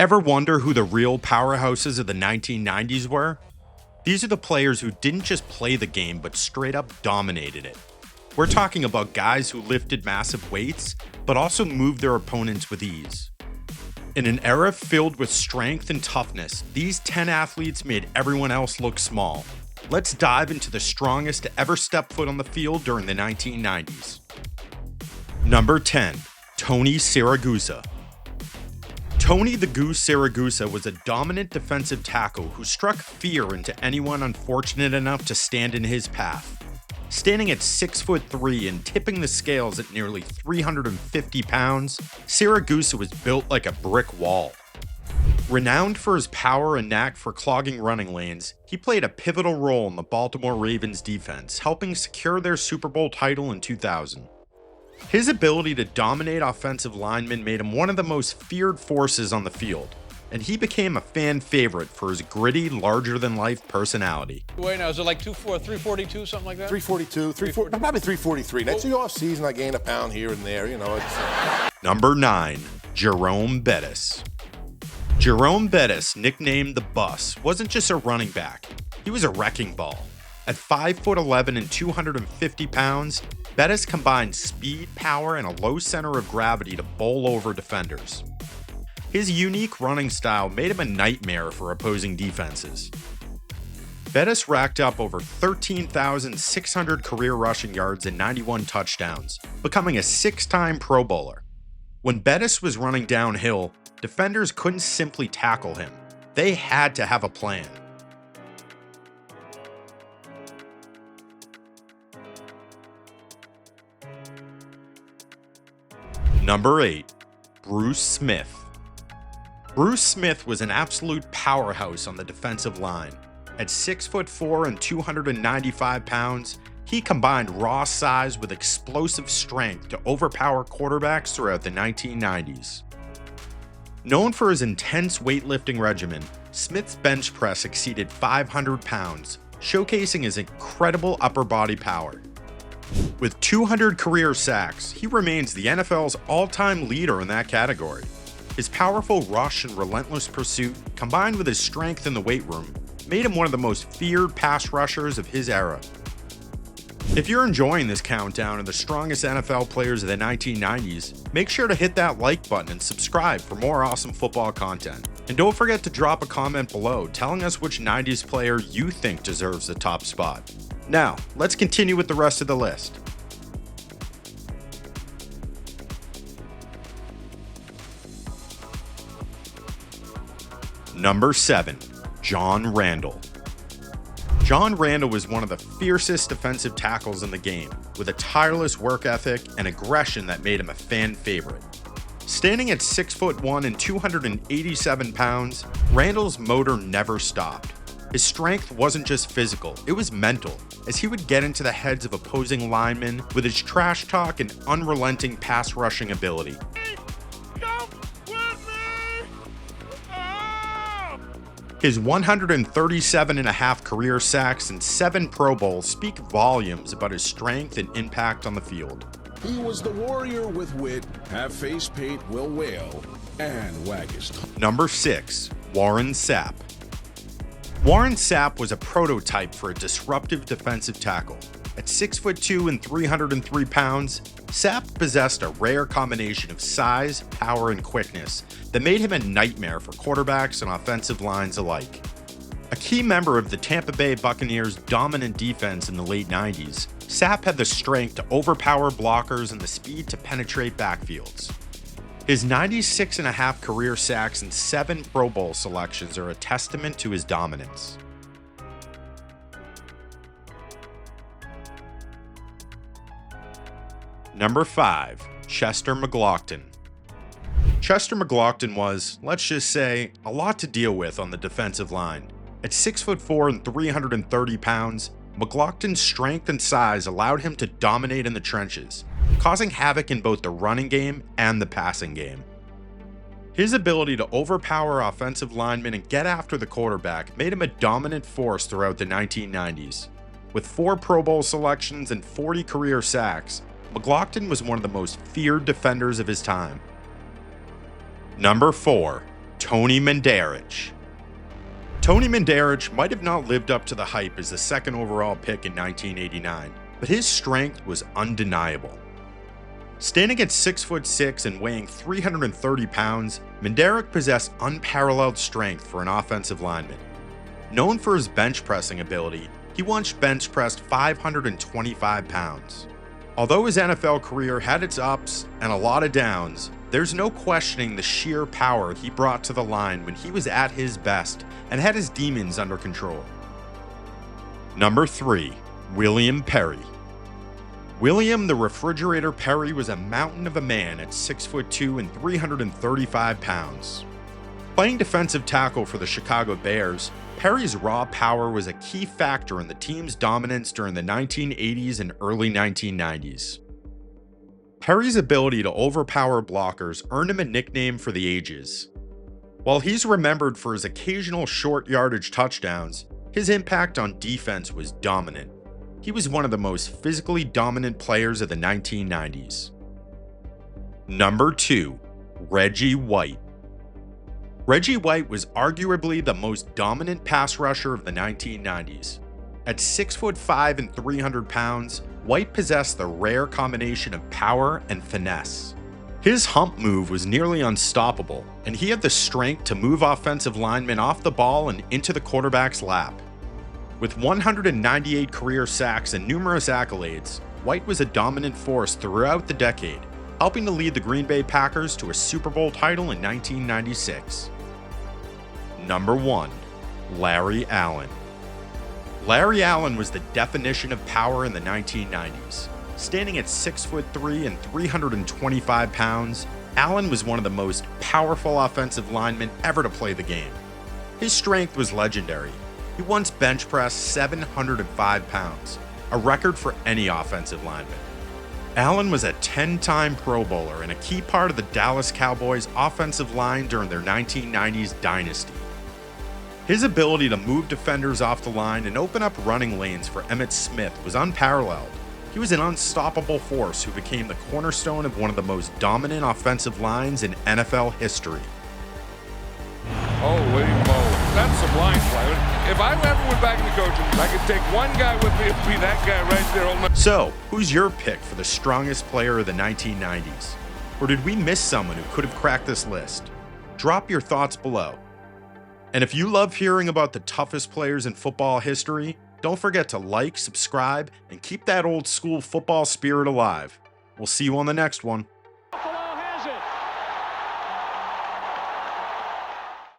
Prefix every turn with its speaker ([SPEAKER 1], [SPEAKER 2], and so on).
[SPEAKER 1] Ever wonder who the real powerhouses of the 1990s were? These are the players who didn't just play the game, but straight up dominated it. We're talking about guys who lifted massive weights, but also moved their opponents with ease. In an era filled with strength and toughness, these 10 athletes made everyone else look small. Let's dive into the strongest to ever step foot on the field during the 1990s. Number 10, Tony Siragusa. Tony the Goose Siragusa was a dominant defensive tackle who struck fear into anyone unfortunate enough to stand in his path. Standing at 6'3" and tipping the scales at nearly 350 pounds, Siragusa was built like a brick wall. Renowned for his power and knack for clogging running lanes, he played a pivotal role in the Baltimore Ravens defense, helping secure their Super Bowl title in 2000. His ability to dominate offensive linemen made him one of the most feared forces on the field, and he became a fan favorite for his gritty, larger-than-life personality.
[SPEAKER 2] Wait, now, is it like 342, something like that?
[SPEAKER 3] 342, probably 343. Next off season, I gain a pound here and there, you know.
[SPEAKER 1] Number 9, Jerome Bettis. Jerome Bettis, nicknamed the Bus, wasn't just a running back. He was a wrecking ball. At 5'11" and 250 pounds, Bettis combined speed, power, and a low center of gravity to bowl over defenders. His unique running style made him a nightmare for opposing defenses. Bettis racked up over 13,600 career rushing yards and 91 touchdowns, becoming a 6-time Pro Bowler. When Bettis was running downhill, defenders couldn't simply tackle him. They had to have a plan. Number 8, Bruce Smith. Bruce Smith was an absolute powerhouse on the defensive line. At 6'4" and 295 pounds, he combined raw size with explosive strength to overpower quarterbacks throughout the 1990s. Known for his intense weightlifting regimen, Smith's bench press exceeded 500 pounds, showcasing his incredible upper body power. With 200 career sacks, he remains the NFL's all-time leader in that category. His powerful rush and relentless pursuit, combined with his strength in the weight room, made him one of the most feared pass rushers of his era. If you're enjoying this countdown of the strongest NFL players of the 1990s, make sure to hit that like button and subscribe for more awesome football content. And don't forget to drop a comment below telling us which 90s player you think deserves the top spot. Now, let's continue with the rest of the list. Number 7, John Randle. John Randle was one of the fiercest defensive tackles in the game, with a tireless work ethic and aggression that made him a fan favorite. Standing at 6'1" and 287 pounds, Randle's motor never stopped. His strength wasn't just physical, it was mental, as he would get into the heads of opposing linemen with his trash talk and unrelenting pass rushing ability. His 137.5 career sacks and 7 Pro Bowls speak volumes about his strength and impact on the field.
[SPEAKER 4] He was the warrior with wit, have face paint, will wail, and wag his tongue.
[SPEAKER 1] Number 6, Warren Sapp. Warren Sapp was a prototype for a disruptive defensive tackle. At 6'2" and 303 pounds, Sapp possessed a rare combination of size, power, and quickness that made him a nightmare for quarterbacks and offensive lines alike. A key member of the Tampa Bay Buccaneers' dominant defense in the late 90s, Sapp had the strength to overpower blockers and the speed to penetrate backfields. His 96.5 career sacks and 7 Pro Bowl selections are a testament to his dominance. Number 5, Chester McGlockton. Chester McGlockton was, let's just say, a lot to deal with on the defensive line. At 6'4" and 330 pounds, McGlockton's strength and size allowed him to dominate in the trenches, causing havoc in both the running game and the passing game. His ability to overpower offensive linemen and get after the quarterback made him a dominant force throughout the 1990s. With 4 Pro Bowl selections and 40 career sacks, McGlockton was one of the most feared defenders of his time. Number 4, Tony Mandarich. Tony Mandarich might have not lived up to the hype as the second overall pick in 1989, but his strength was undeniable. Standing at 6'6" and weighing 330 pounds, Mandarich possessed unparalleled strength for an offensive lineman. Known for his bench pressing ability, he once bench pressed 525 pounds. Although his NFL career had its ups and a lot of downs, there's no questioning the sheer power he brought to the line when he was at his best and had his demons under control. Number 3. William Perry. William the Refrigerator Perry was a mountain of a man at 6'2" and 335 pounds. Playing defensive tackle for the Chicago Bears, Perry's raw power was a key factor in the team's dominance during the 1980s and early 1990s. Perry's ability to overpower blockers earned him a nickname for the ages. While he's remembered for his occasional short yardage touchdowns, his impact on defense was dominant. He was one of the most physically dominant players of the 1990s. Number 2. Reggie White. Reggie White was arguably the most dominant pass rusher of the 1990s. At 6'5" and 300 pounds, White possessed the rare combination of power and finesse. His hump move was nearly unstoppable, and he had the strength to move offensive linemen off the ball and into the quarterback's lap. With 198 career sacks and numerous accolades, White was a dominant force throughout the decade, helping to lead the Green Bay Packers to a Super Bowl title in 1996. Number 1. Larry Allen. Larry Allen was the definition of power in the 1990s. Standing at 6'3" and 325 pounds, Allen was one of the most powerful offensive linemen ever to play the game. His strength was legendary. He once bench pressed 705 pounds, a record for any offensive lineman. Allen was a 10-time Pro Bowler and a key part of the Dallas Cowboys' offensive line during their 1990s dynasty. His ability to move defenders off the line and open up running lanes for Emmitt Smith was unparalleled. He was an unstoppable force who became the cornerstone of one of the most dominant offensive lines in NFL history.
[SPEAKER 5] Holy moly, that's some line play. If I ever went back into coaching, I could take one guy with me, it'd be that guy right there.
[SPEAKER 1] So, who's your pick for the strongest player of the 1990s? Or did we miss someone who could have cracked this list? Drop your thoughts below. And if you love hearing about the toughest players in football history, don't forget to like, subscribe, and keep that old school football spirit alive. We'll see you on the next one.